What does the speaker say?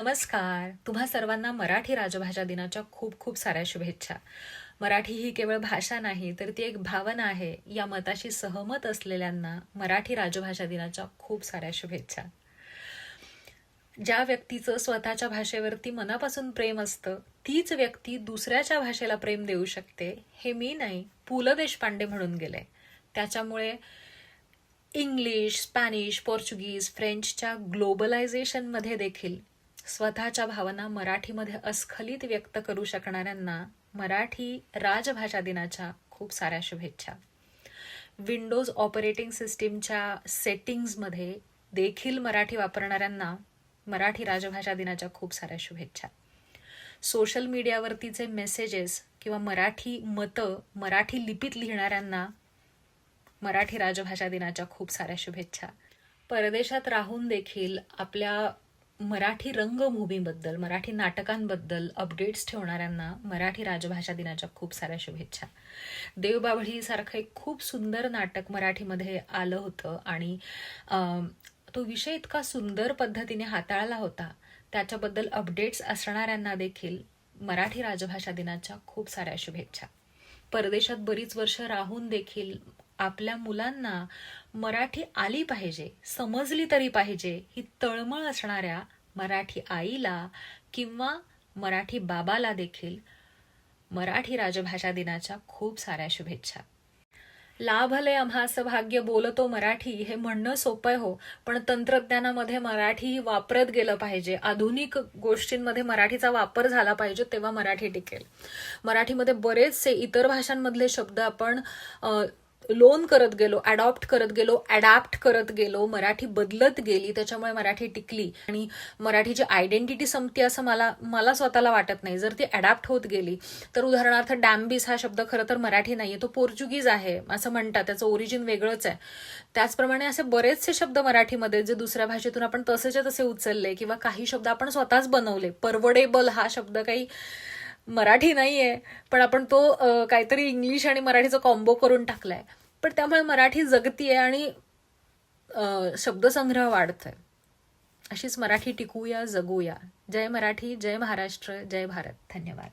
नमस्कार. तुम्हा सर्वांना मराठी राजभाषा दिनाच्या खूप खूप साऱ्या शुभेच्छा. मराठी ही केवळ भाषा नाही, तर ती एक भावना आहे. या मताशी सहमत असलेल्यांना मराठी राजभाषा दिनाच्या खूप साऱ्या शुभेच्छा. ज्या व्यक्तीचं स्वतःच्या भाषेवरती मनापासून प्रेम असतं, तीच व्यक्ती दुसऱ्याच्या भाषेला प्रेम देऊ शकते. हे मी नाही, पु ल देशपांडे म्हणून गेले. त्याच्यामुळे इंग्लिश, स्पॅनिश, पोर्चुगीज, फ्रेंचच्या ग्लोबलायझेशनमध्ये देखील स्वतःच्या भावना मराठीमध्ये अस्खलित व्यक्त करू शकणाऱ्यांना मराठी राजभाषा दिनाच्या खूप साऱ्या शुभेच्छा. विंडोज ऑपरेटिंग सिस्टीमच्या सेटिंग्जमध्ये देखील मराठी वापरणाऱ्यांना मराठी राजभाषा दिनाच्या खूप साऱ्या शुभेच्छा. सोशल मीडियावरतीचे मेसेजेस किंवा मराठी मतं मराठी लिपीत लिहिणाऱ्यांना मराठी राजभाषा दिनाच्या खूप साऱ्या शुभेच्छा. परदेशात राहून देखील आपल्या मराठी रंगभूमीबद्दल, मराठी नाटकांबद्दल अपडेट्स ठेवणाऱ्यांना मराठी राजभाषा दिनाच्या खूप साऱ्या शुभेच्छा. देवबाभळी सारखं एक खूप सुंदर नाटक मराठीमध्ये आलं होतं आणि तो विषय इतका सुंदर पद्धतीने हाताळला होता. त्याच्याबद्दल अपडेट्स असणाऱ्यांना देखील मराठी राजभाषा दिनाच्या खूप साऱ्या शुभेच्छा. परदेशात बरीच वर्ष राहून देखील आपल्या मुलांना मराठी आली पाहिजे, समजली तरी पाहिजे ही तळमळ असणाऱ्या मराठी आईला किंवा मराठी बाबाला देखील मराठी राजभाषा दिनाच्या खूप साऱ्या शुभेच्छा. लाभले आम्हास भाग्य बोलतो मराठी हे म्हणणं सोपं हो, पण तंत्रज्ञानामध्ये मराठी वापरत गेलं पाहिजे. आधुनिक गोष्टींमध्ये मराठीचा वापर झाला पाहिजे, तेव्हा मराठी टिकेल. मराठीमध्ये बरेचसे इतर भाषांमधले शब्द आपण लोन करत गेलो, अडॉप्ट करत गेलो, अडॅप्ट करत गेलो, मराठी बदलत गेली, त्याच्यामुळे मराठी टिकली आणि मराठीची आयडेंटिटी संपती असं मला स्वतःला वाटत नाही. जर ती अडॅप्ट होत गेली तर उदाहरणार्थ डॅम्बिस हा शब्द खरं तर मराठी नाहीये, तो पोर्चुगीज आहे असं म्हणतात, त्याचं ओरिजिन वेगळंच आहे. त्याचप्रमाणे असे बरेचसे शब्द मराठीमध्ये जे दुसऱ्या भाषेतून आपण तसेच्या तसे उचलले किंवा काही शब्द आपण स्वतःच बनवले. परवडेबल हा शब्द काही मराठी नाहीये, पण आपण तो काहीतरी इंग्लिश आणि मराठीचा कॉम्बो करून टाकलाय. पण त्यामुळे मराठी जगतीये आणि शब्दसंग्रह वाढतोय. अशीच मराठी टिकूया, जगूया. जय मराठी, जय महाराष्ट्र, जय भारत. धन्यवाद.